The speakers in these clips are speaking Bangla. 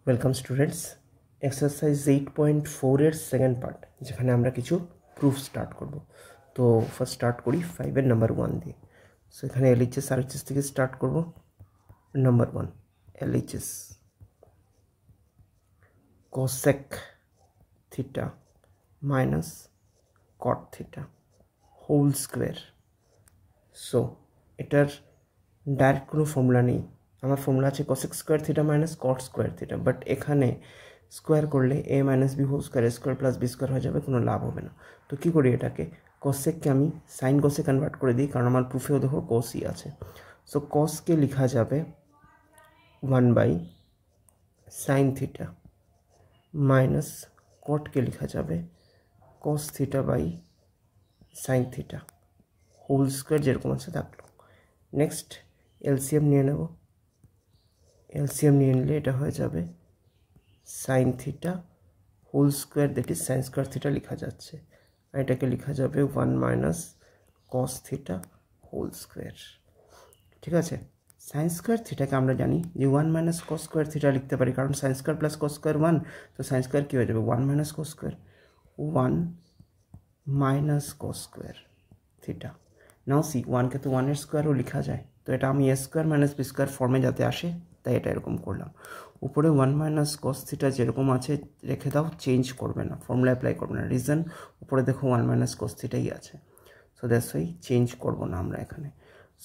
ওয়েলকাম স্টুডেন্টস, এক্সারসাইজ 8.4 এর সেকেন্ড পার্ট, যেখানে আমরা কিছু প্রুফ স্টার্ট করব। তো ফার্স্ট স্টার্ট করি 5 নাম্বার 1 দিয়ে। সো এখানে এলএইচএস আরএইচএস থেকে স্টার্ট করব। Number 1, LHS cosec theta minus cot theta whole square. So এটার ডাইরেক্ট কোনো ফর্মুলা নেই। আমার ফর্মুলা আছে cosec square theta minus cot square theta, but এখানে স্কোয়ার করলে a minus b whole square square plus b square হয়ে যাবে, কোনো লাভ হবে না। তো কী করি, এটাকে কোসেককে আমি সাইন কোসে কনভার্ট করে দিই, কারণ আমার প্রুফেও দেখো কোসই আছে। সো কসকে লেখা যাবে 1/sin থিটা মাইনাস কটকে লেখা যাবে cos theta by sine theta whole square, যেরকম আছে থাকলো। নেক্সট এলসিএম নিয়ে নেব। এলসিএম নিয়ে নিলে এটা হয়ে যাবে sine theta whole square, that is sine square theta লেখা যাচ্ছে, আর এটাকে লেখা যাবে 1 minus cos theta whole square. ঠিক আছে, সাইন স্কোয়ার থিটাকে আমরা জানি যে 1 মাইনাস কস স্কোয়ার থিটা লিখতে পারি, কারণ sine square plus cos square 1, তো সাইন স্কোয়ার কী হয়ে যাবে 1 minus cos square, 1 minus cos square theta. Now see, 1কে তো 1 এর স্কোয়ারও লেখা যায়, তো এটা আমি a square minus b square ফর্মে যাতে আসে তাই এটা এরকম করলাম। উপরে 1 মাইনাস কস থিটা যেরকম আছে রেখে দাও, চেঞ্জ করবে না, ফর্মুলা অ্যাপ্লাই করবে না। রিজন, উপরে দেখো 1 মাইনাস কস থিটাই আছে, সো দ্যাটস ওয়াই চেঞ্জ করবো না আমরা এখানে।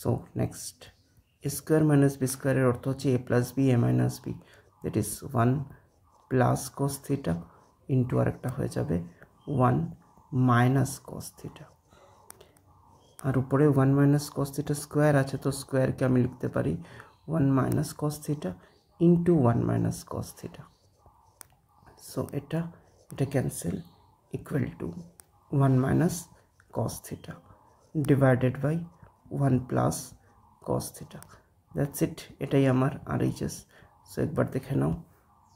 So next, a square minus b স্কোয়ারের অর্থ হচ্ছে a plus b a minus B, that is 1 plus cos theta into আরেকটা হয়ে যাবে 1 মাইনাস কস থিটা। আর উপরে 1 মাইনাস কস থিটা স্কোয়ার আছে, তো স্কোয়ারকে আমি লিখতে পারি 1 minus cos theta into 1 minus cos theta. So এটা cancel, equal to 1 minus cos theta divided by 1 plus cos theta. That's it, এটাই আমার আরএইচএস। সো একবার দেখে নাও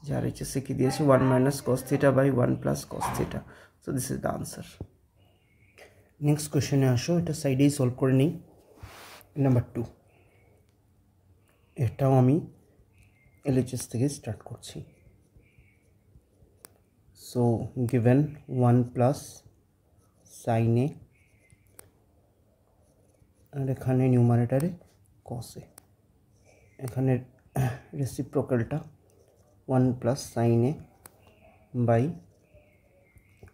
যে আরএইচএসে কী দিয়েছে, 1 minus cos theta by 1 plus cos theta. So this is the answer. Next কোয়েশ্চেনে আসো, এটা সাইডেই সলভ করে নিই। নাম্বার 2, এটাও আমি এলএইচএস থেকে স্টার্ট করছি। So given 1 plus sine a, আর এখানে নিউমারেটারে কসে, এখানে রেসিপ্রোকালটা 1 প্লাস সাইন এ বাই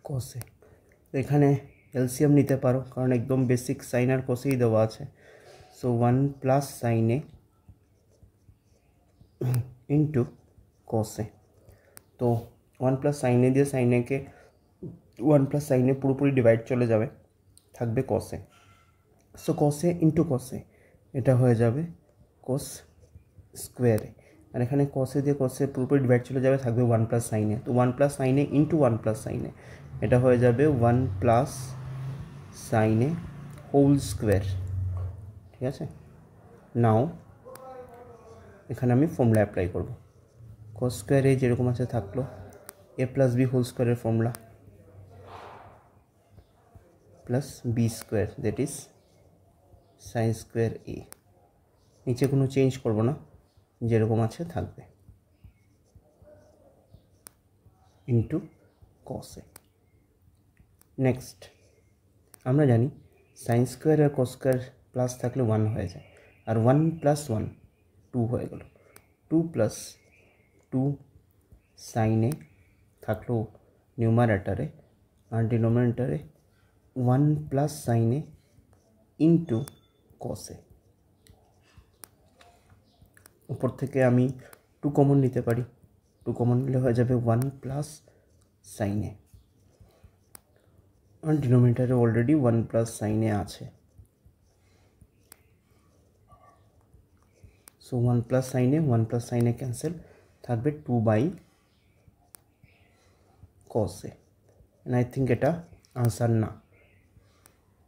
কসে। এখানে এলসিএম নিতে পারো, কারণ একদম বেসিক সাইন আর কসেই দেওয়া আছে। So 1 plus sine a into কসে। তো 1 প্লাস সাইন এ দিয়ে সাইন একে 1 প্লাস সাইন এ পুরোপুরি ডিভাইড চলে যাবে, থাকবে কসে। সো কসে ইন্টু কসে, এটা হয়ে যাবে কোস স্কোয়ারে, আর এখানে কসে দিয়ে কসে পুরোপুরি ডিভাইড চলে যাবে, থাকবে 1 প্লাস সাইন এ। তো 1 plus sine a into 1 plus sine এ, এটা হয়ে যাবে 1 plus sine a whole square. ঠিক আছে, নাও এখানে আমি ফর্মুলা অ্যাপ্লাই করব। কস স্কোয়ারে যেরকম আছে থাকলো, এ প্লাস বি হোল স্কোয়ারের formula plus b square, that is sine square a. নিচে কোনো চেঞ্জ করব না, যেরকম আছে থাকবে, ইন্টু কসে। নেক্সট, আমরা জানি সাইন স্কোয়ার আর কস স্কোয়ার প্লাস থাকলে 1 হয়ে যায়, আর 1 প্লাস 1 2 হয়ে গেল। 2 প্লাস 2 সাইন এ থাকলো নিউমারেটারে, আর ডিনোমিনেটারে 1 প্লাস সাইন এ ইন্টু কসে। উপর থেকে আমি 2 কমন নিতে পারি, 2 কমন নিলে হয়ে যাবে 1 plus sine a, R ডিনোমিনেটারে already 1 plus sine এ আছে। সো 1 প্লাস সাইন এ ক্যান্সেল, থাকবে 2 বাই কসে। অ্যান্ড আই থিঙ্ক এটা আনসার না,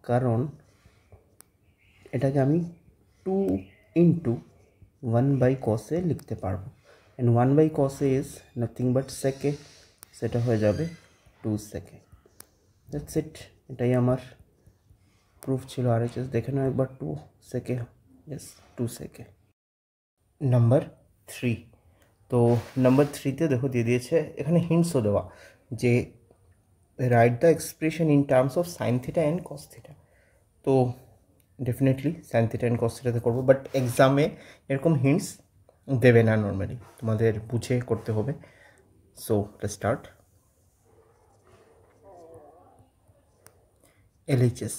কারণ এটাকে আমি 2 ইন্টু 1 বাই কসে লিখতে পারবো, and 1 by cos a is nothing but sec a, সেটা হয়ে যাবে 2 সেকে। দ্যাটস ইট, এটাই আমার প্রুফ ছিল আরএইচএস। দেখে নাও একবার 2 সেকে, ইয়েস 2 সেকে। নাম্বার 3, তো নাম্বার 3তে দেখো দিয়ে দিয়েছে, এখানে হিন্টসও দেওয়া যে write the expression in terms of sine theta and cos theta. তো definitely sine theta and cos থিটাতে করবো, বাট এক্সামে এরকম হিন্টস দেবে না, নর্মালি তোমাদের বুঝে করতে হবে। So let's start. LHS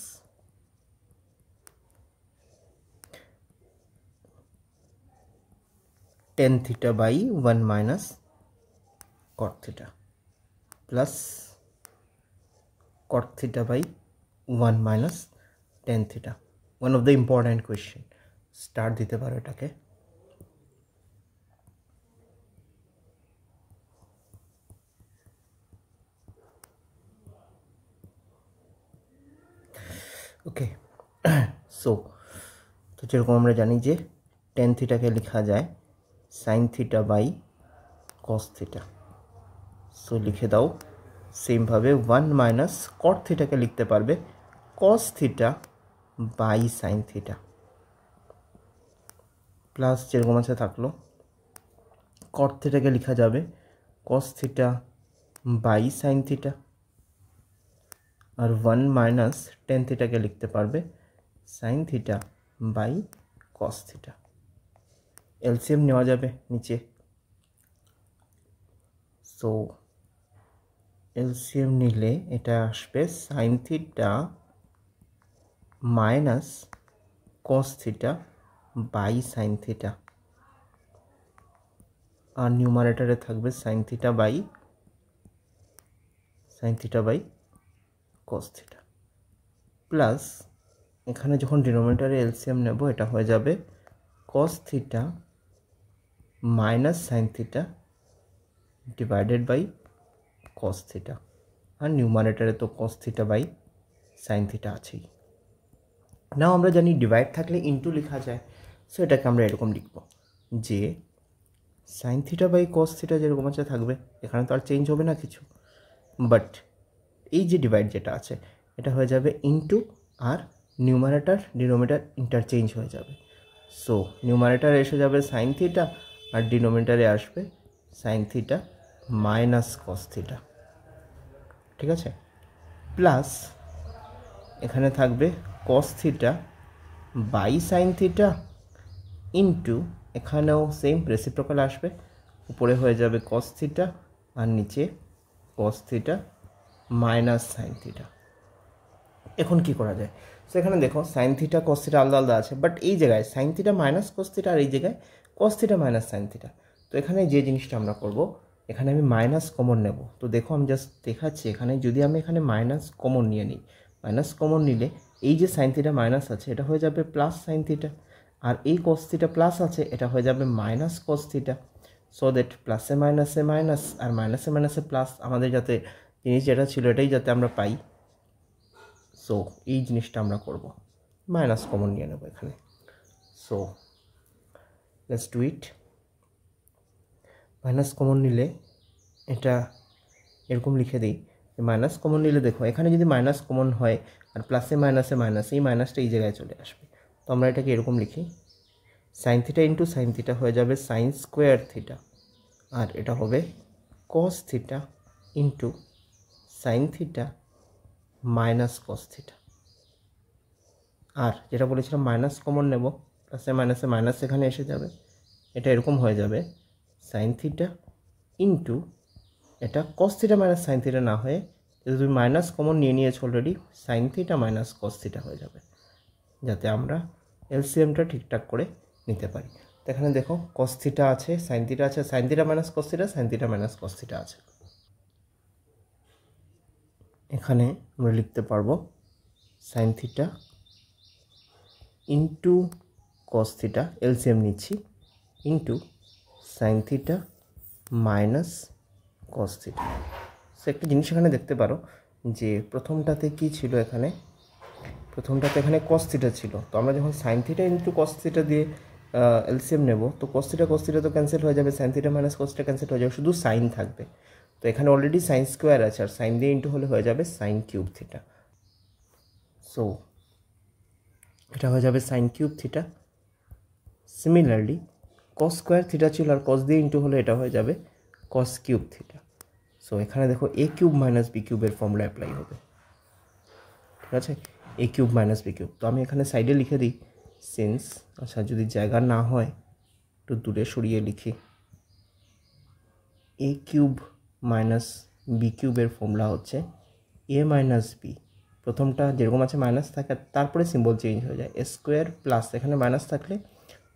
tan theta by 1 minus cot theta plus cot theta by 1 minus tan theta. One of the important question. Start দিতে পারো এটাকে। ওকে, সো তো যেরকম আমরা জানি যে tan থিটাকে লেখা যায় sin theta by cos theta. So লিখে দাও সেমভাবে 1 মাইনাস cot থিটাকে লিখতে পারবে cos theta by sin theta, plus যেরকম আছে থাকলো cot থিটাকে লেখা যাবে cos theta by sin theta, আর 1 মাইনাস tan থিটাকে লিখতে পারবে sin theta by cos theta. LCM নেওয়া যাবে নিচে। সো এলসিএম নিলে এটা আসবে sin theta minus cos theta by sin theta, আর নিউমারেটরে থাকবে sin theta by cos theta, plus এখানে যখন ডিনোমিনেটরে এলসিএম নেব এটা হয়ে যাবে cos theta minus sin theta divided by cos theta, আর নিউমারেটরে তো cos theta by sin theta আছেই। নাও আমরা জানি ডিভাইড থাকলে ইনটু লেখা যায়, সো এটাকে আমরা এরকম লিখব যে sin theta by cos theta যেরকম আছে থাকবে, এখানে তো আর চেঞ্জ হবে না কিছু, বাট এই যে ডিভাইড যেটা আছে এটা হয়ে যাবে ইনটু, আর নিউমারেটর ডিনোমিনেটর ইন্টারচেঞ্জ হয়ে যাবে। সো নিউমারেটরে এসে যাবে sin থিটা আর ডিনোমিনেটরে আসবে sin theta minus cos theta, ঠিক আছে, প্লাস এখানে থাকবে cos theta by sin theta into, এখানেও সেম রেসিপ্রোকাল আসবে, উপরে হয়ে যাবে cos থিটা আর নিচে cos theta minus sin theta. এখন কি করা যায়? সো এখানে দেখো sin থিটা cos থিটা আলাদা আলাদা আছে, বাট এই জায়গায় sin theta minus cos theta আর এই জায়গায় cos theta minus sin theta. তো এখানে যে জিনিসটা আমরা করব, এখানে আমি মাইনাস কমন নেব। তো দেখো আমি জাস্ট দেখাচ্ছি, এখানে যদি আমি এখানে মাইনাস কমন নিয়ে নিই, মাইনাস কমন নিলে এই যে sin থিটা মাইনাস আছে এটা হয়ে যাবে প্লাস sin থিটা, আর এই cos থিটা প্লাস আছে এটা হয়ে যাবে minus cos theta. So that প্লাসে মাইনাসে মাইনাস আর মাইনাসে মাইনাসে প্লাস, আমাদের যাতে জিনিস যেটা ছিল এটাই যাতে আমরা পাই। সো এই জিনিসটা আমরা করব, মাইনাস কমন নিয়ে নেব এখানে। So let's do it. Minus common নিলে এটা এরকম লিখে দিই, মাইনাস কমন নিলে দেখো এখানে যদি মাইনাস কমন হয় আর প্লাসে মাইনাসে মাইনাস, এই মাইনাসটা এই জায়গায় চলে আসবে। তো আমরা এটাকে এরকম লিখি, sine theta into sine theta হয়ে যাবে সাইন স্কোয়ার থিটা, আর এটা হবে cos theta into sine theta minus cos theta. আর যেটা বলেছিলাম মাইনাস কমন নেব, প্লাসে মাইনাসে মাইনাস এখানে এসে যাবে, এটা এরকম হয়ে যাবে সাইন থিটা ইন্টু, এটা cos theta minus sine theta না হয়ে, যদি তুমি মাইনাস কমন নিয়ে নিয়েছো already, sign theta minus cos theta হয়ে যাবে, যাতে আমরা এলসিএমটা ঠিকঠাক করে নিতে পারি। তো এখানে দেখো কস থিটা আছে, সাইন থিটা আছে, sine theta minus cos theta, sine theta minus cos theta আছে। এখানে আমরা লিখতে পারবো sine theta into cos theta, LCM নিচ্ছি, into sine theta minus cos theta. So একটা জিনিস এখানে দেখতে পারো যে প্রথমটাতে কি ছিল, এখানে প্রথমটাতে এখানে কস থিটা ছিল, তো আমরা যখন sign theta into cos theta দিয়ে এলসিএম নেব, তো কস থিটা তো ক্যান্সেল হয়ে যাবে, sine theta minus cos theta cancel হয়ে যাবে, শুধু সাইন থাকবে। তো এখানে অলরেডি সাইন স্কোয়ার আছে, আর সাইন দিয়ে ইন্টু হলে হয়ে যাবে সাইন কিউব থিটা। সো এটা হয়ে যাবে সাইন কিউব থিটা। সিমিলারলি কস স্কোয়ার থিটা ছিল আর কস দিয়ে ইন্টু হলে এটা হয়ে যাবে কস কিউব থিটা। সো এখানে দেখো এ কিউব মাইনাস বি কিউবের ফর্মুলা অ্যাপ্লাই হবে, ঠিক আছে, এ কিউব মাইনাস বি কিউব। তো আমি এখানে সাইডে লিখে দিই সিন্স, আচ্ছা যদি জায়গা না হয় একটু দূরে সরিয়ে লিখি, এ কিউব মাইনাস বি কিউবের ফর্মুলা হচ্ছে এ মাইনাস বি, প্রথমটা যেরকম আছে মাইনাস থাকে তারপরে সিম্বল চেঞ্জ হয়ে যায়, এ স্কোয়ার প্লাস এখানে মাইনাস থাকলে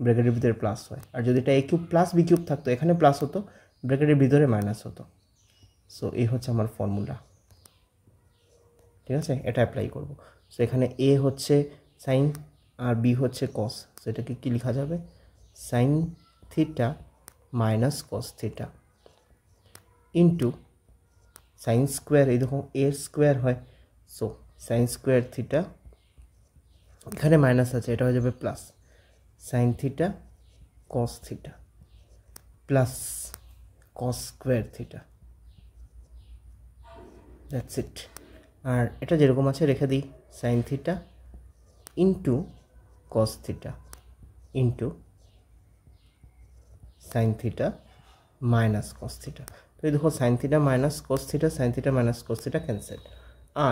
ব্র্যাকেটের ভিতরে প্লাস হয়, আর যদি এটা এ কিউব প্লাস বি কিউব থাকতো এখানে প্লাস হতো ব্র্যাকেটের ভিতরে মাইনাস হতো। সো এই হচ্ছে আমার ফর্মুলা, ঠিক আছে, এটা অ্যাপ্লাই করব। সো এখানে এ হচ্ছে সাইন আর বি হচ্ছে কস, সো এটাকে কী লেখা যাবে, sine theta minus cos theta into sine square, এই দেখো এর স্কোয়ার হয়, সো সাইন স্কোয়ার থিটা, এখানে মাইনাস আছে এটা হয়ে যাবে plus, sine theta cos theta plus cos square theta, that's it. আর এটা যেরকম আছে রেখে দিই, sine theta into cos theta into sine theta minus cos theta. তো এই দেখো sine theta minus cos theta, sine theta minus cos theta cancel,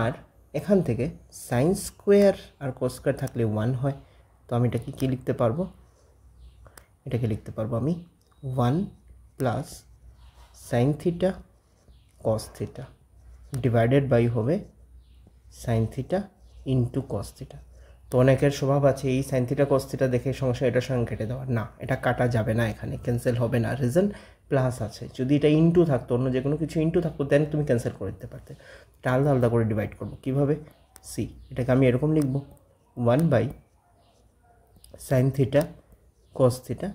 আর এখান থেকে সাইন স্কোয়ার আর কস স্কোয়ার থাকলে 1 হয়, তো আমি এটাকে কী লিখতে পারবো, এটাকে লিখতে পারবো আমি 1 plus sine theta cos theta divided by হবে sine theta into cos theta. তো অনেকের স্বভাব আছে এই সাইন থিটা কস থিটা দেখে সমস্যা এটার সঙ্গে কেটে দেওয়ার, না এটা কাটা যাবে না, এখানে ক্যান্সেল হবে না, রিজন প্লাস আছে, যদি এটা ইন্টু থাকতো অন্য যে কোনো কিছু ইন্টু থাকতো দেন তুমি ক্যান্সেল করে দিতে পারতে, এটা আলাদা আলাদা করে ডিভাইড করবো কীভাবে, সি এটাকে আমি এরকম লিখবো 1 by sine theta cos theta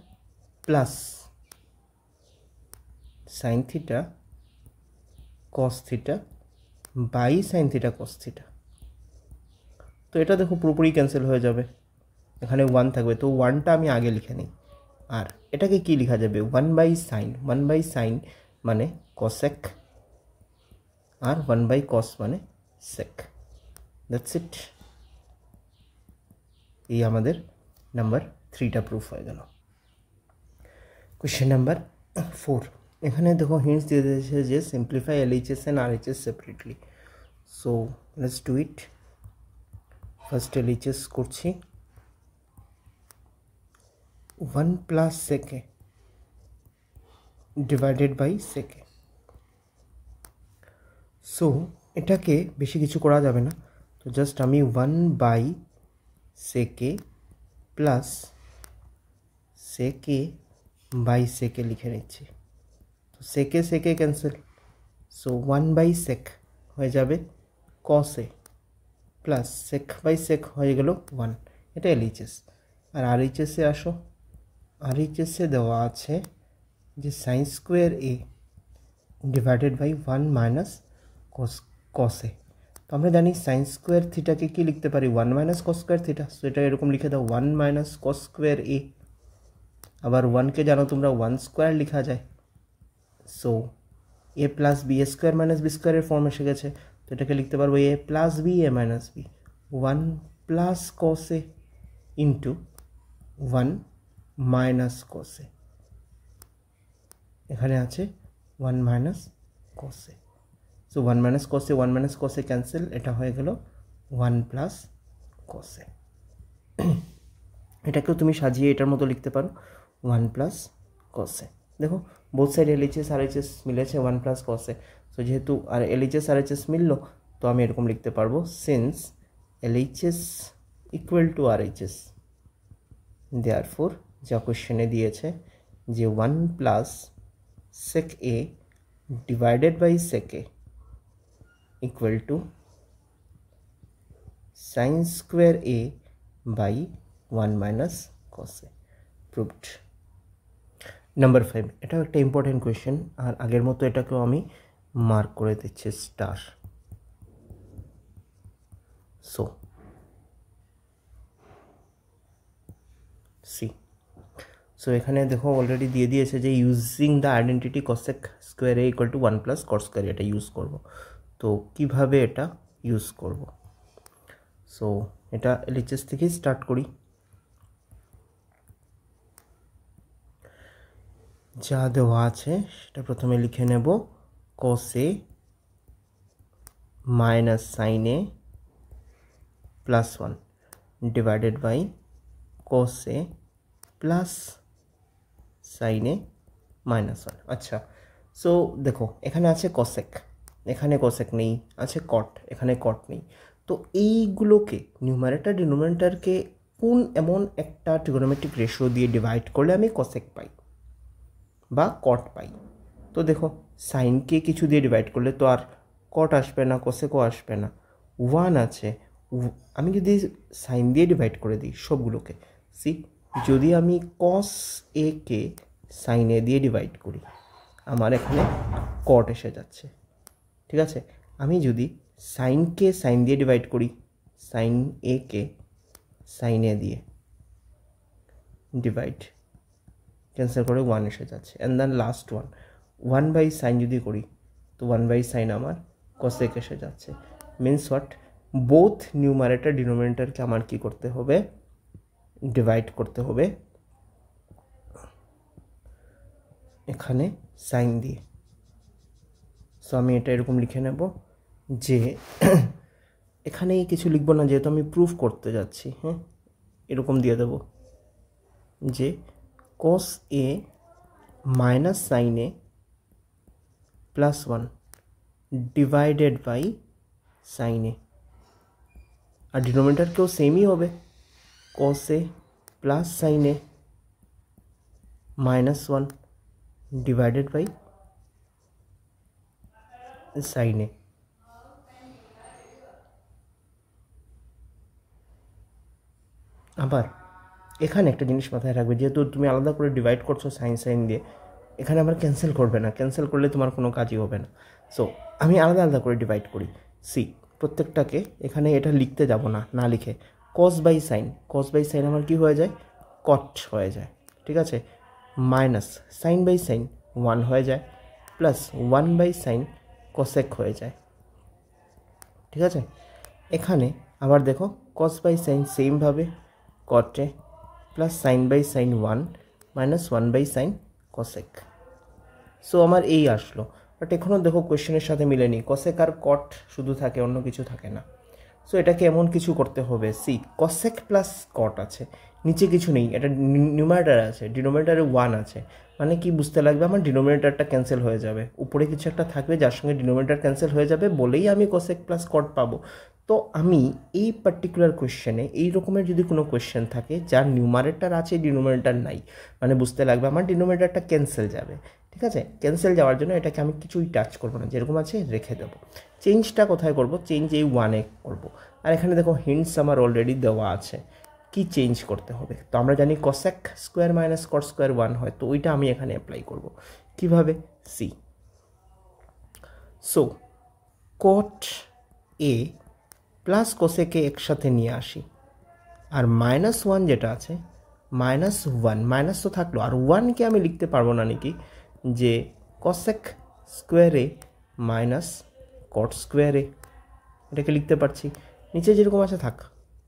plus sine theta cos theta by sine theta cos theta. তো এটা দেখো পুরোপুরি ক্যান্সেল হয়ে যাবে, এখানে 1 থাকবে, তো 1টা আমি আগে লিখে নিই, আর এটাকে কি লেখা যাবে 1 বাই সাইন মানে কসেক আর 1 বাই কস মানে সেক, দ্যাটস ইট। এই আমাদের নাম্বার 3টা প্রুফ হয়ে গেল। কোয়েশ্চেন নাম্বার 4, এখানে দেখো হিন্টস দিয়ে দিয়েছে যে simplify LHS and RHS separately, so let's do it. First LHS করছি, 1 প্লাস সেকে ডিভাইডেড বাই সেকে। সো এটাকে বেশি কিছু করা যাবে না, তো জাস্ট আমি 1 বাই সেকে প্লাস সেকে বাই সেকে লিখে নিচ্ছি, তো সেকে সেকে ক্যান্সেল, সো 1 বাই সেক হয়ে যাবে কসে প্লাস সেক বাই সেক হয়ে গেল 1, এটা এলএইচএস। আর আরএইচএসে আসো, আরএইচএসে দেওয়া আছে যে sine square a divided by 1 minus cos a. তো আমরা জানি সাইন স্কোয়ার থিটাকে কি লিখতে পারি 1 minus cos square theta, so এটা এরকম লিখে দাও 1 মাইনাস কস স্কোয়ার এ, আবার 1কে জানো তোমরা 1 স্কোয়ার লেখা যায়, সো এ প্লাস বি, এ স্কোয়ার মাইনাস বি স্কোয়ারের ফর্ম এসে গেছে, তো এটাকে লিখতে পারবো এ plus b a minus B, 1 plus cos A into 1 minus cos এ, এখানে আছে 1 মাইনাস কস এ, সো 1 মাইনাস কস এ 1 মাইনাস কস এ ক্যান্সেল, এটা হয়ে গেল 1 প্লাস কস এ। এটাকেও তুমি সাজিয়ে এটার মতো লিখতে পারো 1 প্লাস কস এ। দেখো বোথ সাইড এলএইচএস আরএইচএস মিলেছে 1 প্লাস কস এ, সো যেহেতু আর এলএইচএস আরএইচএস মিললো তো আমি এরকম লিখতে পারবো since LHS equal to RHS, therefore যা কোয়েশ্চেনে দিয়েছে যে 1 plus sec A divided by sec A equal to sine square A by 1 minus cos A, proved. Number 5, এটাও একটা ইম্পর্টেন্ট কোয়েশ্চেন, আর আগের মতো এটাকেও আমি মার্ক করে দিচ্ছি স্টার। সো সি, সো এখানে দেখো অলরেডি দিয়ে দিয়েছে যে using the identity cosec square a equal to 1 plus cos square, এটা ইউজ করব। তো কিভাবে এটা ইউজ করব, সো এটা এলএইচএস থেকেই স্টার্ট করি। যা দেওয়া আছে সেটা প্রথমে লিখে নেব, cos a minus sine A plus 1 divided by cos a plus sine A minus 1। আচ্ছা, সো দেখো এখানে আছে cosec, এখানে cosec নেই, আছে cot, এখানে cot নেই। তো এইগুলোকে নিউমারেটর ডিনোমিনেটরকে কোন এমন একটা ট্রিগোনোমেট্রিক রেশিও দিয়ে ডিভাইড করলে আমি cosec পাই বা cot পাই? তো দেখো সাইনকে কিছু দিয়ে ডিভাইড করলে তো আর cot আসবে না, cosecও আসবে না, 1 আছে। আমি যদি সাইন দিয়ে ডিভাইড করে দিই সবগুলোকে, সি যদি আমি cos a K sine A দিয়ে ডিভাইড করি আমার এখানে cot এসে যাচ্ছে, ঠিক আছে। আমি যদি সাইনকে সাইন দিয়ে ডিভাইড করি, সাইন এ কে সাইন এ দিয়ে ডিভাইড, ক্যান্সেল করে 1 এসে যাচ্ছে, and then last 1 by sine যদি করি তো 1 বাই সাইন আমার cosec এসে যাচ্ছে। মিনস হোয়াট, বোথ নিউমারেটর ডিনোমিনেটরকে আমার কি করতে হবে, ডিভাইড করতে হবে এখানে সাইন দিয়ে। সো আমি এটা এরকম লিখে নেব যে এখানে কিছু লিখবো না, যেহেতু আমি প্রুফ করতে যাচ্ছি। হ্যাঁ, এরকম দিয়ে দেব যে cos a minus sine A plus 1 divided by sine a, আর ডিনোমিনেটরকেও সেমই হবে, cos a plus sine A minus 1 divided by sine a. আবার এখানে একটা জিনিস মাথায় রাখবে, যেহেতু তুমি আলাদা করে ডিভাইড করছো সাইন সাইন দিয়ে, এখানে আবার ক্যান্সেল করবে না, ক্যান্সেল করলে তোমার কোনো কাজই হবে না। সো আমি আলাদা আলাদা করে ডিভাইড করি। সি প্রত্যেকটাকে এখানে এটা লিখতে যাব না, না লিখে cos by sine, cos by sine আমার কি হয়ে যায়, cot হয়ে যায়, ঠিক আছে। মাইনাস সাইন বাই সাইন 1 হয়ে যায়, প্লাস 1 বাই সাইন cosec হয়ে যায়, ঠিক আছে। এখানে আবার দেখো cos বাই সাইন সেমভাবে cot A plus sine by sine 1 minus 1 by sine cosec। So আমার এই আসলো, বাট এখনও দেখো কোয়েশ্চেনের সাথে মিলেনি, cosec আর cot শুধু থাকে, অন্য কিছু থাকে না। সো এটাকে এমন কিছু করতে হবে, সি cosec প্লাস cot আছে, নিচে কিছু নেই, এটা নিউমারেটর আছে, ডিনোমিনেটরে 1 আছে, মানে কি বুঝতে লাগবে, আমার ডিনোমিনেটরটা ক্যান্সেল হয়ে যাবে, উপরে কিছু একটা থাকবে যার সঙ্গে ডিনোমিনেটর ক্যান্সেল হয়ে যাবে বলেই আমি cosec প্লাস cot পাবো। তো আমি এই পার্টিকুলার কোয়েশ্চেনে এই রকমের যদি কোনো কোয়েশ্চেন থাকে যার নিউমারেটর আছে ডিনোমিনেটর নাই, মানে বুঝতে লাগবে আমার ডিনোমিনেটরটা ক্যান্সেল যাবে, ঠিক আছে। ক্যান্সেল যাওয়ার জন্য এটাকে আমি কিছুই টাচ করবো না, যেরকম আছে রেখে দেবো। চেঞ্জটা কোথায় করব, চেঞ্জ এই 1-এ করবো। আর এখানে দেখো হিন্টস আমার অলরেডি দেওয়া আছে কি চেঞ্জ করতে হবে। তো আমরা জানি cosec square minus cot square 1 হয়, তো ওইটা আমি এখানে অ্যাপ্লাই করব। কিভাবে, see so cot a plus cosec a একসাথে নিয়ে আসি, আর মাইনাস 1 যেটা আছে, মাইনাস 1 মাইনাস তো থাকলো, আর 1কে আমি লিখতে পারবো না নাকি, যে cosec স্কোয়ার এ মাইনাস cot স্কোয়ার এ, এটাকে লিখতে পারছি। নিচে যেরকম আছে থাক,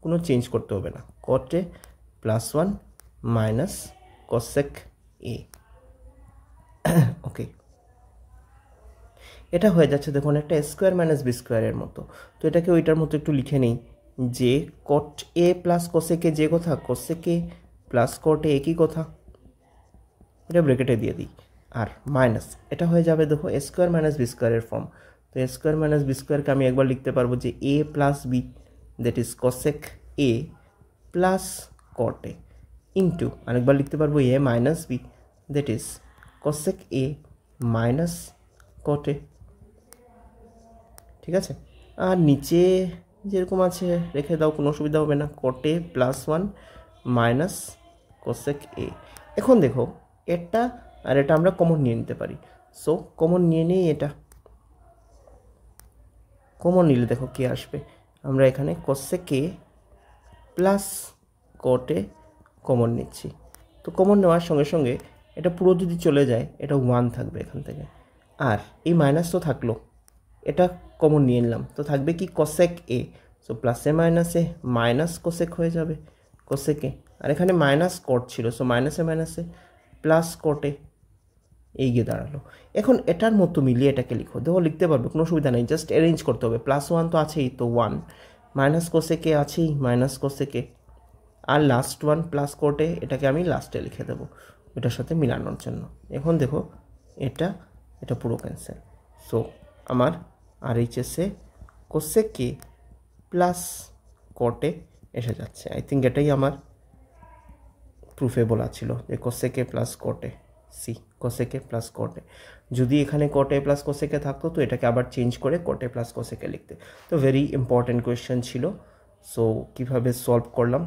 কোনো চেঞ্জ করতে হবে না, cot a plus 1 minus cosec a। ওকে, এটা হয়ে যাচ্ছে দেখুন একটা স্কোয়ার মাইনাস বি স্কোয়ারের মতো। তো এটাকে ওইটার মতো একটু লিখে নেই, যে cot a plus cosec a যে কথা, cosec a plus cot a একই কথা, এটা ব্রেকেটে দিয়ে দিই, আর মাইনাস এটা হয়ে যাবে দেখো এ স্কোয়ার মাইনাস বি স্কোয়ারের ফর্ম। তো এ স্কোয়ার মাইনাস বি স্কোয়ারকে আমি একবার লিখতে পারবো যে a plus B, that is cosec a plus cot a, into আরেকবার লিখতে পারবো a minus B, that is cosec a minus cot a, ঠিক আছে। আর নিচে যেরকম আছে রেখে দাও, কোনো অসুবিধা হবে না, cot a plus 1 minus cosec a। এখন দেখো এটা আর এটা আমরা কমন নিয়ে নিতে পারি, সো কমন নিয়ে নিই, এটা কমন নিলে দেখো কি আসবে, আমরা এখানে cosec a plus cot a common নিচ্ছি। তো কমন নেওয়ার সঙ্গে সঙ্গে এটা পুরো যদি চলে যায় এটা 1 থাকবে এখান থেকে, আর এই মাইনাস তো থাকলো, এটা কমন নিয়ে নিলাম, তো থাকবে কি cosec a, সো প্লাসে মাইনাসে মাইনাস cosec হয়ে যাবে cosec a, আর এখানে মাইনাস cot ছিল, সো মাইনাসে মাইনাসে প্লাস cot a, এই গিয়ে দাঁড়ালো। এখন এটার মতো মিলিয়ে এটাকে লিখো, দেখো লিখতে পারবে, কোনো অসুবিধা নেই, জাস্ট অ্যারেঞ্জ করতে হবে। +1 তো আছেই, তো 1 মাইনাস কোসেকে আছেই, মাইনাস কোসেকে, আর লাস্ট 1 প্লাস কোটে, এটাকে আমি লাস্টে লিখে দেবো এটার সাথে মিলানোর জন্য। এখন দেখো এটা এটা পুরো ক্যান্সেল। সো আমার RHSে কোসেকে প্লাস কোটে এসে যাচ্ছে। আই থিঙ্ক এটাই আমার প্রুফে বলা ছিল যে কোসেকে প্লাস কোটে, কোসেকে প্লাস কোটে। যদি এখানে কোটে প্লাস কোসেকে থাকতো তো এটাকে আবার চেঞ্জ করে কোটে প্লাস কোসেকে লিখতে। তো ভেরি ইম্পর্টেন্ট কোয়েশ্চেন ছিল। সো কীভাবে সলভ করলাম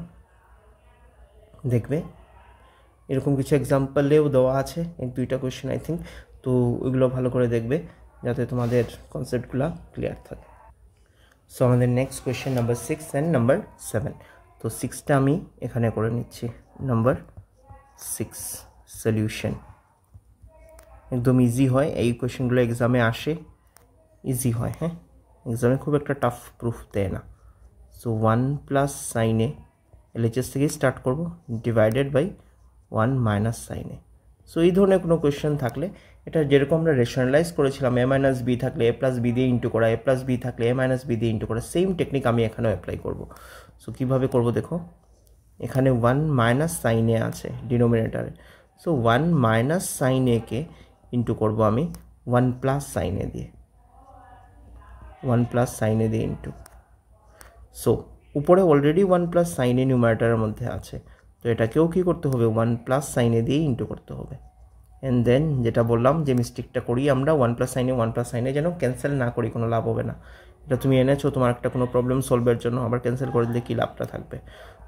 দেখবে, এরকম কিছু এক্সাম্পলেও দেওয়া আছে 1-2টা কোয়েশ্চেন আই থিঙ্ক। তো ওইগুলো ভালো করে দেখবে যাতে তোমাদের কনসেপ্টগুলো ক্লিয়ার থাকে। সো আমাদের next question number 6 and number 7। তো 6টা আমি এখানে করে নিচ্ছি। নাম্বার 6 সলিউশন একদম ইজি হয়, এই কোয়েশ্চেনগুলো এক্সামে আসে, ইজি হয়। হ্যাঁ, এক্সামে খুব একটা টাফ প্রুফ দেয় না। সো 1 প্লাস সাইনে, LHS থেকেই স্টার্ট করব, ডিভাইডেড বাই 1 মাইনাস সাইনে। সো এই ধরনের কোনো কোয়েশ্চেন থাকলে এটা যেরকম আমরা রেশনালাইজ করেছিলাম, a মাইনাস বি থাকলে a প্লাস বি দিয়ে ইন্টু করা, a প্লাস বি থাকলে a মাইনাস বি দিয়ে ইন্টু করা, সেম টেকনিক আমি এখানেও অ্যাপ্লাই করব। সো কীভাবে করব দেখো, এখানে 1 মাইনাস সাইন এ আছে ডিনোমিনেটারে। সো 1 মাইনাস সাইন একে ইন্টু করবো আমি 1 প্লাস সাইন এ দিয়ে, 1 প্লাস সাইন এ দিয়ে ইন্টু। সো উপরে অলরেডি 1 প্লাস সাইন এ নিউমারেটারের মধ্যে আছে, তো এটাকেও কী করতে হবে, 1 প্লাস সাইন এ দিয়ে ইন্টু করতে হবে। অ্যান্ড দেন যেটা বললাম যে মিস্টেকটা করি আমরা, 1 প্লাস সাইনে যেন ক্যান্সেল না করি, কোনো লাভ হবে না। এটা তুমি এনেছো তোমার একটা কোনো প্রবলেম সলভের জন্য, আবার ক্যান্সেল করে দিলে কী লাভটা থাকবে।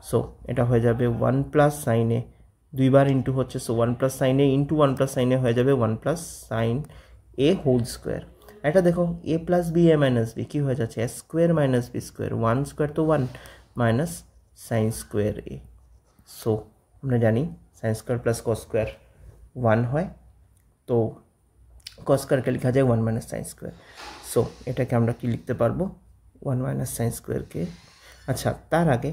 সো এটা হয়ে যাবে 1 প্লাস সাইনে, দুইবার ইন্টু হচ্ছে, so 1 plus sine a into 1 plus sine a হয়ে যাবে 1 plus sine a whole square. এটা দেখো a plus b a minus b কী হয়ে যাচ্ছে, a square minus b square, 1 square তো 1 minus sine square a. So আমরা জানি sine square plus cos square 1 হয়, তো কস স্কোয়ারকে লেখা যায় 1 মাইনাস সাইন স্কোয়ার। সো এটাকে আমরা কি লিখতে পারবো, 1 মাইনাস সাইন স্কোয়ারকে, আচ্ছা তার আগে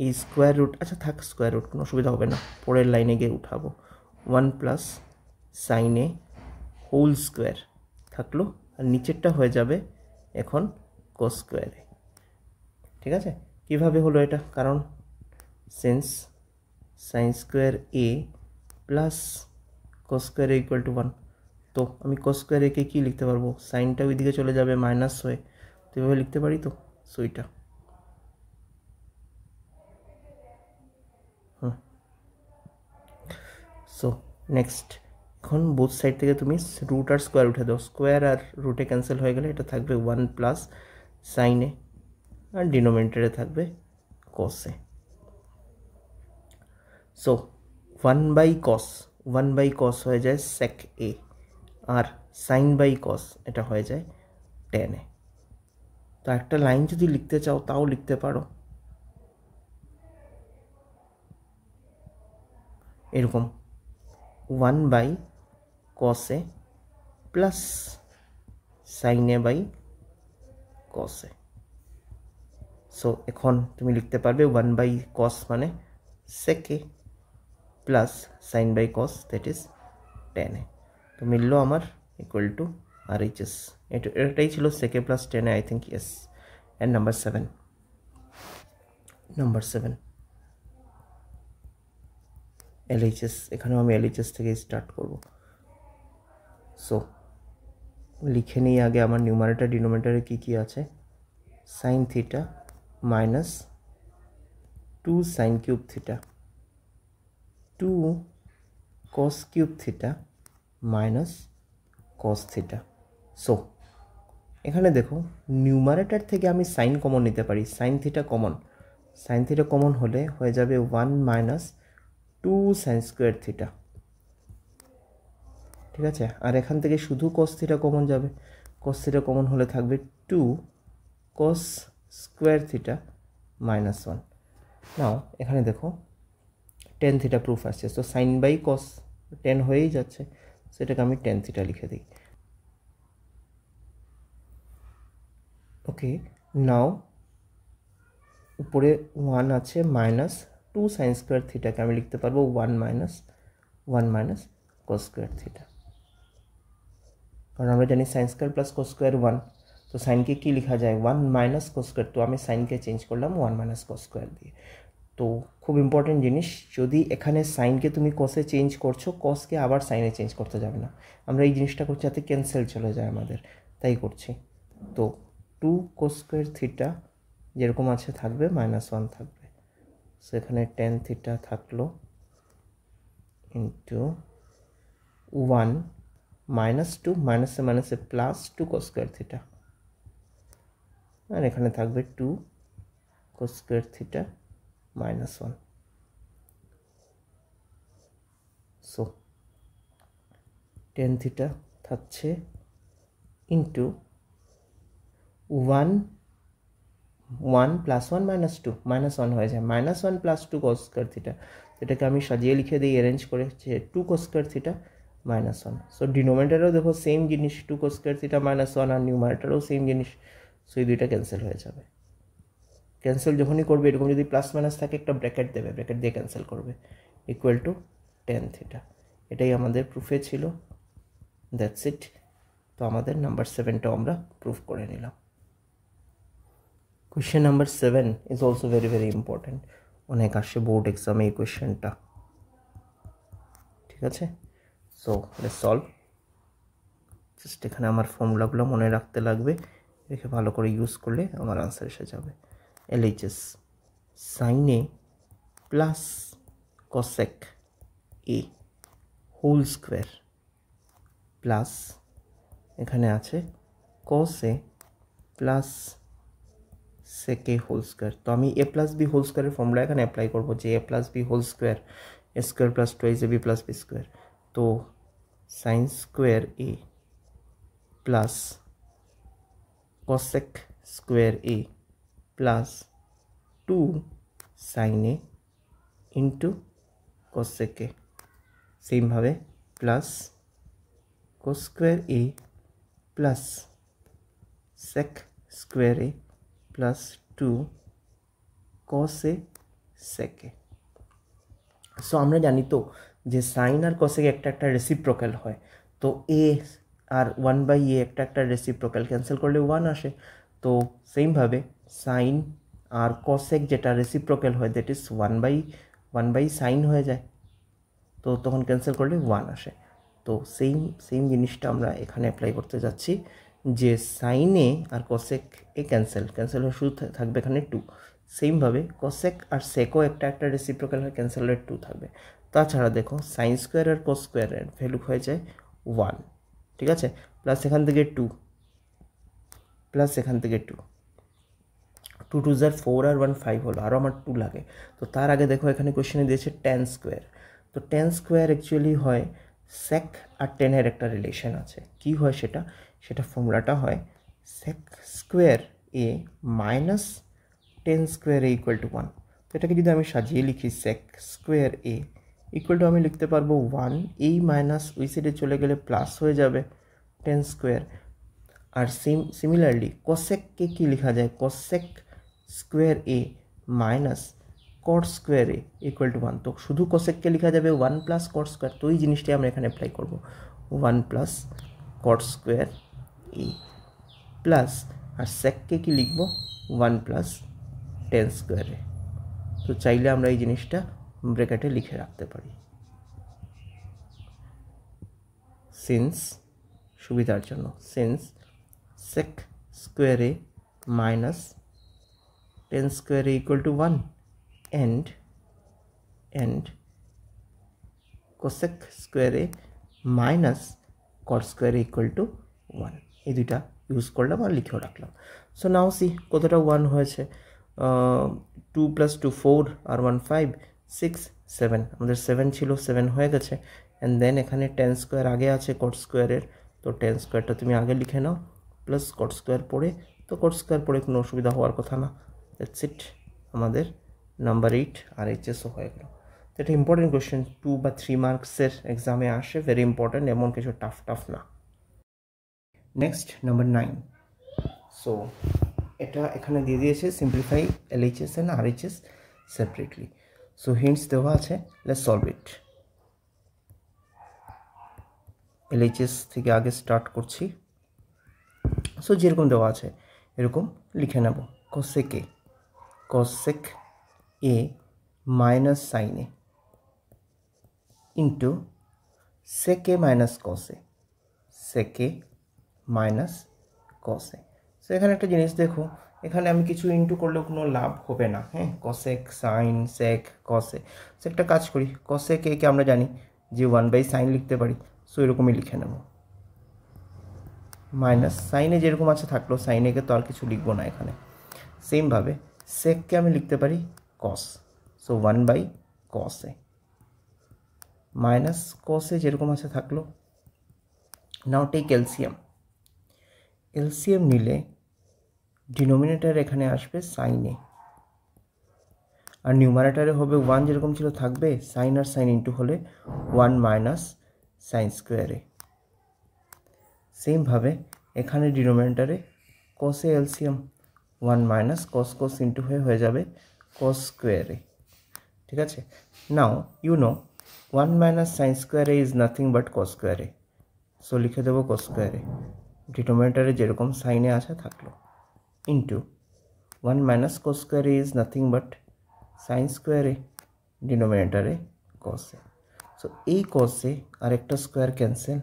এই স্কোয়ার রুট, আচ্ছা থাক স্কোয়ার রুট, কোনো অসুবিধা হবে না, পরের লাইনে গিয়ে উঠাবো। 1 plus sine a whole square থাকলো, আর নিচেরটা হয়ে যাবে এখন কস স্কোয়ারে। ঠিক আছে, কীভাবে হলো এটা, কারণ since sign square a plus cos square equal to 1, তো আমি কস স্কোয়ার একে কী লিখতে পারবো, সাইনটা ওইদিকে চলে যাবে মাইনাস হয়ে, তো এভাবে লিখতে পারি। তো সো এটা সো নেক্সট, এখন বোথ সাইড থেকে তুমি রুট আর স্কোয়ার উঠে দাও, স্কোয়ার আর রুটে ক্যান্সেল হয়ে গেলে এটা থাকবে 1 প্লাস সাইনে, আর ডিনোমিনেটরে থাকবে কসে। সো 1 বাই কস হয়ে যায় সেক এ, আর সাইন বাই কস এটা হয়ে যায় টেন এ। তো একটা লাইন যদি লিখতে চাও তাও লিখতে পারো এরকম, 1 by cos a plus sine a by cos a. So এখন তুমি লিখতে পারবে 1 বাই কস মানে sec a plus sine by cos that is tan a. তো মিললো আমার ইকুয়াল টু RHS, এটাই ছিল সেকে প্লাস টেনে, I think yes. And number 7 LHS, এখানেও আমি LHS থেকে স্টার্ট করব। সো লিখে নিই আগে আমার নিউমারেটর ডিনোমিনেটরে কী কী আছে, sine theta minus 2 sine cube theta, 2 cos cube theta minus cos theta. So এখানে দেখো নিউমারেটর থেকে আমি সাইন কমন নিতে পারি, সাইন থিটা কমন হলে হয়ে যাবে 1 মাইনাস 2 সাইন স্কোয়ার থিটা। ঠিক আছে, আর এখান থেকে শুধু কস থিটা কমন যাবে, কস থিটা কমন হলে থাকবে 2 কস স্কোয়ার থিটা মাইনাস 1। নাও এখানে দেখো টেন থিটা প্রুফ আসছে, তো সাইন বাই কস 10 হয়েই যাচ্ছে, সেটাকে আমি টেন থিটা লিখে দিই। ওকে, নাও উপরে 1 আছে মাইনাস 2 সাইন স্কোয়ার থিটাকে আমি লিখতে পারবো 1 মাইনাস কস স্কোয়ার থিটা। কারণ আমরা জানি sine square plus cos square 1, তো সাইনকে কী লেখা যায় 1 মাইনাস কোস স্কোয়ার, তো আমি সাইনকে চেঞ্জ করলাম 1 মাইনাস কোস স্কোয়ার দিয়ে। তো খুব ইম্পর্টেন্ট জিনিস, যদি এখানে সাইনকে তুমি কসে চেঞ্জ করছো, কসকে আবার সাইনে চেঞ্জ করতে যাবে না। আমরা এই জিনিসটা করছি যাতে ক্যান্সেল চলে যায় আমাদের, তাই করছি। তো 2 কোস স্কোয়ার থিটা যেরকম আছে থাকবে, -1 থাকবে। সো এখানে tan থিটা থাকলো ইন্টু 1 -2 মাইনাসে মাইনাসে +2 কোস স্কোয়ার থিটা, আর এখানে থাকবে 2 cos square theta -1। So tan theta থাকছে ইন্টু 1 +1 -2 -1 হয়ে যায়, -1 + 2 কোস স্কোয়ার থিটা, এটাকে আমি সাজিয়ে লিখে দিই অ্যারেঞ্জ করে, 2 কোস স্কোয়ার থিটা -1। সো ডিনোমিনেটরেও দেখো সেম জিনিস 2 কোস স্কোয়ার থিটা -1, আর নিউমারেটরেও সেম জিনিস। সো এই দুইটা ক্যান্সেল হয়ে যাবে। ক্যান্সেল যখনই করবে এরকম যদি প্লাস মাইনাস থাকে একটা ব্র্যাকেট দেবে, ব্র্যাকেট দিয়ে ক্যান্সেল করবে, ইকুয়াল টু tan থিটা। এটাই আমাদের প্রুফে ছিল, দ্যাটস ইট। তো আমাদের নাম্বার 7টাও আমরা প্রুফ করে নিলাম। Question number 7 is also very very important, অনেক আসে বোর্ড এক্সামে এই কোয়েশ্চেনটা, ঠিক আছে। So let's solve. জাস্ট এখানে আমার ফর্মুলাগুলো মনে রাখতে লাগবে, রেখে ভালো করে ইউজ করলে আমার আনসার এসে যাবে। LHS sin A plus cosec A whole square plus এখানে আছে cos A plus sec A whole square. তো আমি A প্লাস বি হোল স্কোয়ারের ফর্মুলা এখানে অ্যাপ্লাই করবো, যে A plus b whole square A square plus 2AB plus b square. তো sine square A plus cosec square A plus 2 sin A into cosec A, সেমভাবে plus cos square A plus sec square A plus 2 cos A sec A। So আমরা জানি তো যে সাইন আর cosec একটা রেসিপ্রোকাল হয়, তো A আর 1/A একটা রেসিপ্রোকাল, ক্যান্সেল করলে 1 আসে। তো সেমভাবে সাইন আর cosec যেটা রেসিপ্রোকাল হয়, দ্যাট ইজ 1/sin হয়ে যায়, তো তখন ক্যান্সেল করলে 1 আসে। তো সেম জিনিসটা আমরা এখানে অ্যাপ্লাই করতে যাচ্ছি, যে সাইনে আর cosec এ ক্যান্সেল হয়ে শুধু থাকবে এখানে 2। সেমভাবে cosec আর secও একটা রেসিপ্রোকাল হয়, ক্যান্সেল হয়ে 2 থাকবে। তাছাড়া দেখো সাইন স্কোয়ার আর cos স্কোয়ারের ভ্যালু হয়ে যায় 1, ঠিক আছে। প্লাস এখান থেকে 2, প্লাস এখান থেকে 2, 2 2 4 আর 1 5 হলো, আরও আমার 2 লাগে। তো তার আগে দেখো এখানে কোয়েশ্চেনে দিয়েছে tan স্কোয়ার। তো tan স্কোয়ার অ্যাকচুয়ালি হয় sec আর tan এর একটা রিলেশন আছে, কি হয় সেটা ফর্মুলাটা হয় sec square A minus tan square A equal to 1। তো এটাকে যদি আমি সাজিয়ে লিখি sec square A equal to, আমি লিখতে পারবো 1, এই মাইনাস ওই সাইডে চলে গেলে প্লাস হয়ে যাবে tan স্কোয়ার। আর সিমিলারলি cosecকে কি লেখা যায়, cosec square A minus cot square A equal to 1। তো শুধু cosecকে লেখা যাবে 1 প্লাস cot স্কোয়ার, তো এই জিনিসটাই আমরা এখানে অ্যাপ্লাই করবো, 1 plus cot square A plus, আর secকে কি লিখবো 1 প্লাস tan স্কোয়ার A। তো চাইলে আমরা এই জিনিসটা ব্র্যাকেটে লিখে রাখতে পারি, সিন্স সুবিধার জন্য, since sec square A minus tan square A equal to 1 and cosec square A minus cot square A equal to 1, এই দুইটা ইউজ করলাম আর লিখেও রাখলাম। সো নাও সি কতটা 1 হয়েছে, 2 + 2 4 আর 1 5 6 7, আমাদের 7 ছিল, 7 হয়ে গেছে। অ্যান্ড দেন এখানে tan স্কোয়ার আগে আছে cot স্কোয়ারের, তো tan স্কোয়ারটা তুমি আগে লিখে নাও, প্লাস cot স্কোয়ার পড়ে, তো cot স্কোয়ার পড়ে কোনো অসুবিধা হওয়ার কথা না। দ্যাটস ইট, আমাদের নাম্বার 8 আর এইচএসও হয়ে গেল। তো এটা ইম্পর্টেন্ট কোয়েশ্চেন, 2 বা 3 মার্কসের এক্সামে আসে, ভেরি ইম্পর্টেন্ট, এমন কিছু টাফ না। Next number 9। সো এটা এখানে দিয়ে দিয়েছে simplify LHS and RHS separately. So hints দেওয়া আছে, লেটস সলভ ইট। LHS থেকে আগে স্টার্ট করছি। সো যেরকম দেওয়া আছে এরকম লিখে নেব, cosec a minus sine a into sec a minus cos a, sec a minus cos a। So এখানে একটা জিনিস দেখো, এখানে আমি কিছু ইন্টু করলেও কোনো লাভ হবে না, হ্যাঁ, cosec sine sec cos a। So একটা কাজ করি, cosec a কে আমরা জানি যে 1/sin লিখতে পারি, সো এরকমই লিখে নেব, মাইনাস সাইনে যেরকম আছে থাকলো, সাইন একে তো আর কিছু লিখবো না এখানে। সেমভাবে সেককে আমি লিখতে পারি cos, so 1/cos a minus cos a যেরকম আছে থাকলো। নাও টেক এলসিএম, এলসিএম নিলে ডিনোমিনেটর এখানে আসবে সাইন এ, আর নিউমারেটারে হবে 1 যেরকম ছিল থাকবে, সাইন আর সাইন ইন্টু হলে 1 মাইনাস সাইন স্কোয়ার এ। সেমভাবে এখানে ডিনোমিনেটরে cos a LCM 1 minus cos into হয়ে যাবে cos স্কোয়ার এ, ঠিক আছে। Now you know 1 minus sine square a is nothing but cos square a, so লিখে দেবো cos স্কোয়ার এ, ডিনোমিনেটরে যেরকম সাইনে আছে থাকলো, into 1 minus cos square a is nothing but sine square a, ডিনোমিনেটরে cos এ। সো এই cos এ আর একটা স্কোয়ার ক্যান্সেল,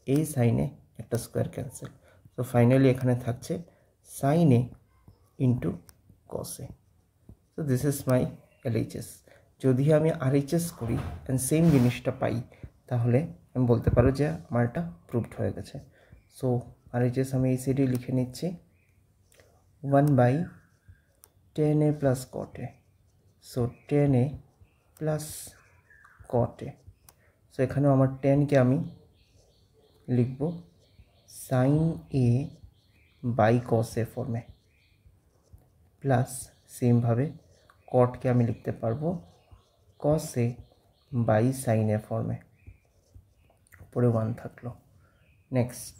এই সাইনে একটা স্কোয়ার ক্যান্সেল, সো ফাইনালি এখানে থাকছে sine a into cos a. So this is my LHS। যদি আমি RHS করি অ্যান্ড সেম জিনিসটা পাই, তাহলে আমি বলতে পারো যে আমার এটা প্রুভড হয়ে গেছে। সো RHS আমি এই সাইডে লিখে নিচ্ছি 1/10a প্লাস cot a, সো 10a প্লাস cot a। সো এখানেও আমার 10কে আমি লিখব sine a by cos a ফর্মে, প্লাস সেমভাবে কটকে আমি লিখতে পারবো cos a by sine a ফর্মে, উপরে 1 থাকলো। নেক্সট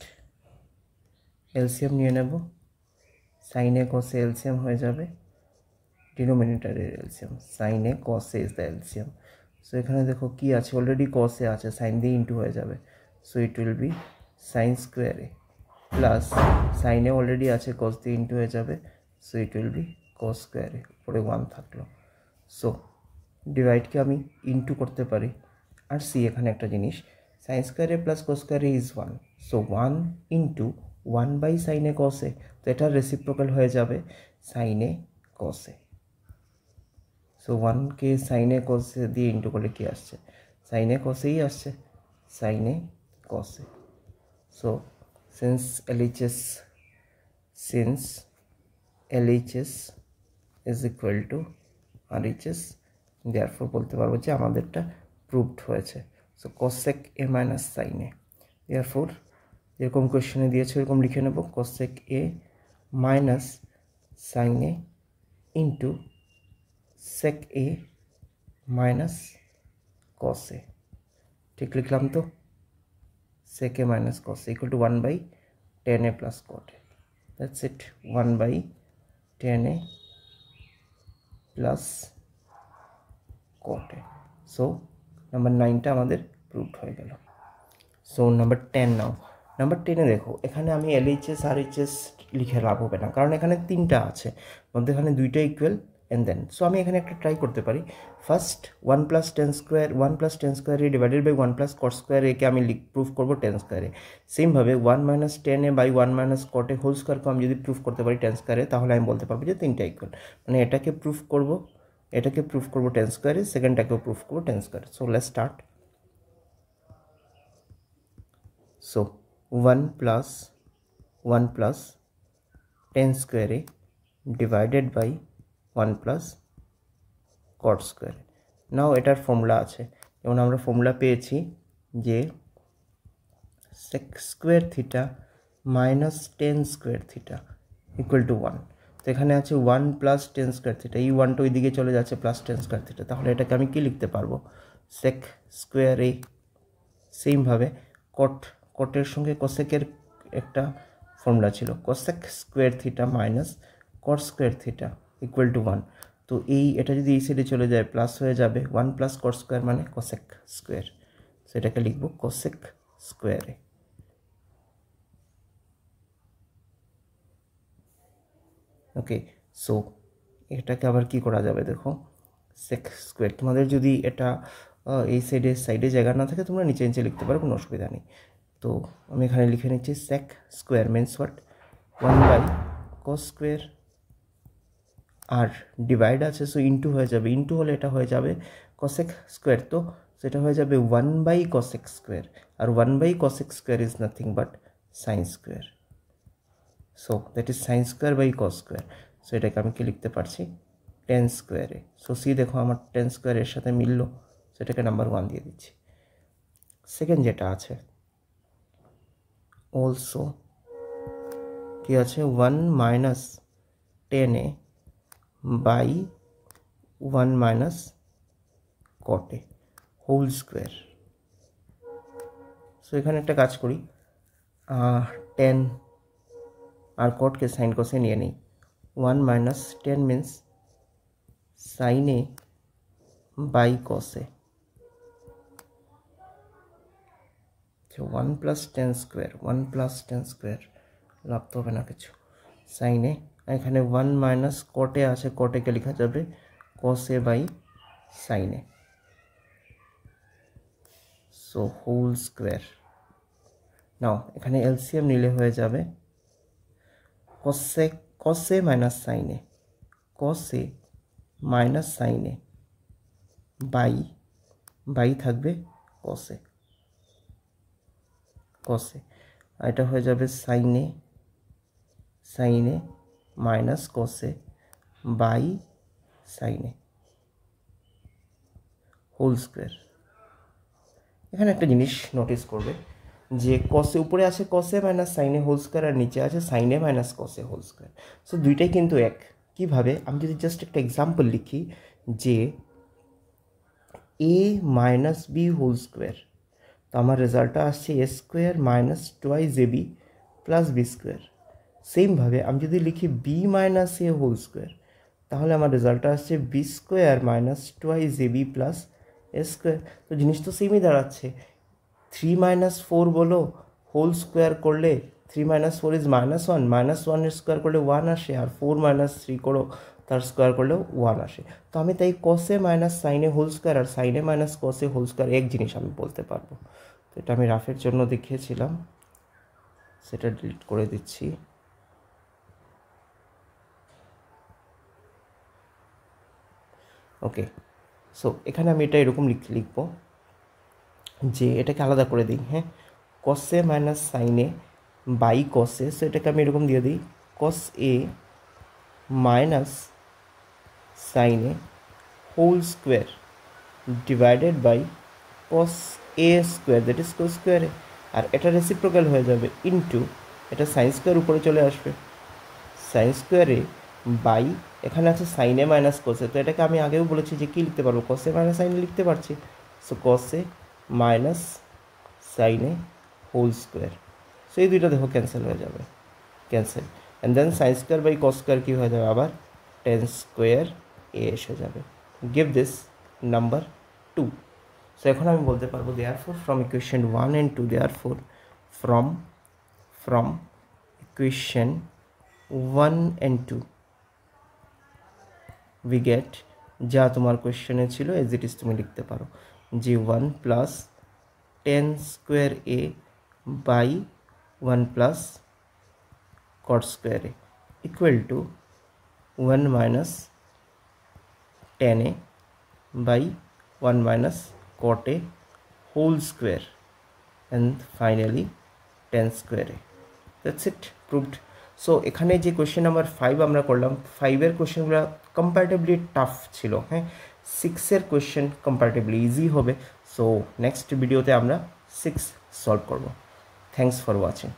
এলসিএম নিয়ে নেব, sine a cos a LCM হয়ে যাবে, ডিনোমিনেটরের LCM, sine a cos a is the LCM. So এখানে দেখো কি আছে, অলরেডি cos a আছে, সাইন দিয়ে ইন্টু হয়ে যাবে, so it will be sine square a, plus sine a already আছে, cos দিয়ে ইন্টু হয়ে যাবে, so it will be cos square a, উপরে 1 থাকলো। সো ডিভাইডকে আমি ইন্টু করতে পারি, আর সি এখানে একটা জিনিস, sine square a plus cos square a is 1, so 1 into 1/sin a cos a, তো এটার রেসিপ্রোকাল হয়ে যাবে sine a cos a। So 1কে সাইন এ cos a দিয়ে ইন্টু করলে কি আসছে, সাইন এ cos এই আসছে, sine a cos a। So since LHS is equal to RHS, therefore বলতে পারবো যে আমাদেরটা প্রুভড হয়েছে। So cosec a minus sine A, therefore যেরকম কোয়েশ্চেনে দিয়েছে এরকম লিখে নেব, cosec a minus sine a into sec a minus cos a, ঠিক লিখলাম তো, sec a minus cos a equal to 1/10a plus cot a, that's it, 1/10a plus cot a। So number 9টা আমাদের প্রুভড হয়ে গেল। সো নাম্বার 10 নাও, নাম্বার 10-এ দেখো এখানে আমি LHS RHS লিখে লাভ হবে না, কারণ এখানে 3টা আছে, মধ্যে এখানে 2টা ইকুয়াল অ্যান্ড দেন। সো আমি এখানে একটা ট্রাই করতে পারি, first 1 + 10 square, 1 + 10 square a divided by 1 + cot square একে আমি প্রুফ করবো 10 স্কোয়ারে। সেমভাবে 1 - 10a by 1 - cot a whole স্কোয়ারকে আমি যদি প্রুফ করতে পারি 10 স্কোয়ারে, তাহলে আমি বলতে পারবো যে 3টা ইকুয়াল, মানে এটাকে প্রুফ করবো 10 স্কোয়ারে, সেকেন্ডটাকেও প্রুফ করবো 10 স্কোয়ারে। So let's start. So 1 plus 10 square a divided by 1 plus cot square। নাও এটার ফর্মুলা আছে, যেমন আমরা ফর্মুলা পেয়েছি যে sec square theta minus 10 square theta equal to 1। তো এখানে আছে 1 + 10 স্কোয়ার থিটা, এই 1টা ওই দিকে চলে যাচ্ছে, প্লাস 10 স্কোয়ার থিটা, তাহলে এটাকে আমি কি লিখতে পারবো, sec স্কোয়ার a। সেমভাবে কটের সঙ্গে কোসেকের একটা ফর্মুলা ছিল, cosec square theta minus cot square theta equal to 1। তো এটা যদি এই সাইডে চলে যায় প্লাস হয়ে যাবে, 1 + cot স্কোয়ার মানে কোসেক স্কোয়ার, সেটাকে লিখবো কোসেক স্কোয়ারে। ওকে, সো এটাকে আবার কি করা যাবে দেখো, সেক স্কোয়ার। তোমাদের যদি এটা এই সাইডে জায়গা না থাকে তোমরা নিচে নিচে লিখতে পারো, কোনো অসুবিধা নেই। তো আমি এখানে লিখে নিচ্ছি sec square means what, 1/cos square, আর ডিভাইড আছে সো ইন্টু হয়ে যাবে, ইন্টু হলে এটা হয়ে যাবে কসেক স্কোয়ার, তো সেটা হয়ে যাবে 1/cosec স্কোয়ার, আর 1/cosec square is nothing but sine square. So that is sine square by cos square. So এটাকে আমি কি লিখতে পারছি, টেন স্কোয়ারে। সো সি দেখো আমার টেন স্কোয়ারের সাথে মিললো, সেটাকে নাম্বার 1 দিয়ে দিচ্ছি। সেকেন্ড যেটা আছে অলসো কি আছে, 1 minus 10a by 1 minus cot a whole square. So এখানে একটা কাজ করি, 10 আর কটকে সাইন কসে নিয়ে নিই। 1 minus 10 means sine a by cos a, 1 plus 10 square, 1 plus 10 square লাভ তো হবে না কিছু, সাইনে এখানে 1 মাইনাস কটে আছে, কটেকে লেখা যাবে কসে বাই সাইনে, সো হোল স্কোয়ার। নাও এখানে এলসিএম নিলে হয়ে যাবে কসে মাইনাস সাইনে, কসে মাইনাস সাইনে বাই থাকবে কসে, এটা হয়ে যাবে সাইনে মাইনাস কসে বাই সাইনে হোল স্কোয়ার। এখানে একটা জিনিস নোটিস করবে যে কসে উপরে আছে কসে মাইনাস সাইনে হোল স্কোয়ার, আর নিচে আছে সাইনে মাইনাস কসে হোল স্কোয়ার। সো দুইটাই কিন্তু এক। কীভাবে, আমি যদি জাস্ট একটা এক্সাম্পল লিখি যে a minus b whole square, তো আমার রেজাল্টটা আসছে a square minus twice a b plus b square. সেমভাবে আমি যদি লিখি b minus a whole square, তাহলে আমার রেজাল্টটা আসছে b square minus twice a b plus a square. তো জিনিস তো সেমই দাঁড়াচ্ছে। 3 মাইনাস 4 বলো হোল স্কোয়ার করলে 3 মাইনাস 4 ইজ -1, -1 স্কোয়ার করলে 1 আসে, আর 4 মাইনাস 3 করো তার স্কোয়ার করলেও 1 আসে। তো আমি তাই কসে মাইনাস সাইনে হোল স্কোয়ার আর সাইনে মাইনাস কসে হোল স্কোয়ার এক জিনিস আমি বলতে পারবো। তো এটা আমি রাফের জন্য দেখিয়েছিলাম, সেটা ডিলিট করে দিচ্ছি। ওকে, সো এখানে আমি এটা এরকম লিখবো যে এটাকে আলাদা করে দিই, হ্যাঁ, cos a minus sine a by cos a, so এটাকে আমি এরকম দিয়ে দিই cos a minus sine a whole square divided by cos a square, that is cos square a, আর এটা রেসিপ্রোকাল হয়ে যাবে ইন্টু এটা সাইন স্কোয়ার উপরে চলে আসবে, সাইন স্কোয়ারে বাই এখানে আছে সাইনে মাইনাস কোসে। তো এটাকে আমি আগেও বলেছি যে কী লিখতে পারবো, কসে মাইনাস সাইনে লিখতে পারছি। So cos a minus sine a whole square, so এই দুইটা দেখো ক্যান্সেল হয়ে যাবে, cancel, and then sine square by cos square কী হয়ে যাবে, আবার 10 স্কোয়ার এ এসে যাবে। Give this number 2। সো এখন আমি বলতে পারবো therefore from equation 1 and 2, therefore from equation 1 and 2 we get, যা তোমার কোয়েশ্চেনে ছিল এজ ইট ইজ তুমি লিখতে পারো যে 1 plus 10 square A by 1 plus cot square a equal to 1 minus 10a by 1 minus cot a whole square and finally 10 square a. That's it, proved. So এখানে যে কোয়েশ্চেন নাম্বার 5 আমরা করলাম, 5-এর কোয়েশ্চেনগুলো কম্পারেটিভলি টাফ ছিল, হ্যাঁ, 6-এর কোয়েশ্চেন কম্পারেটিভলি ইজি হবে। সো নেক্সট ভিডিওতে আমরা 6 সলভ করব। Thanks for watching.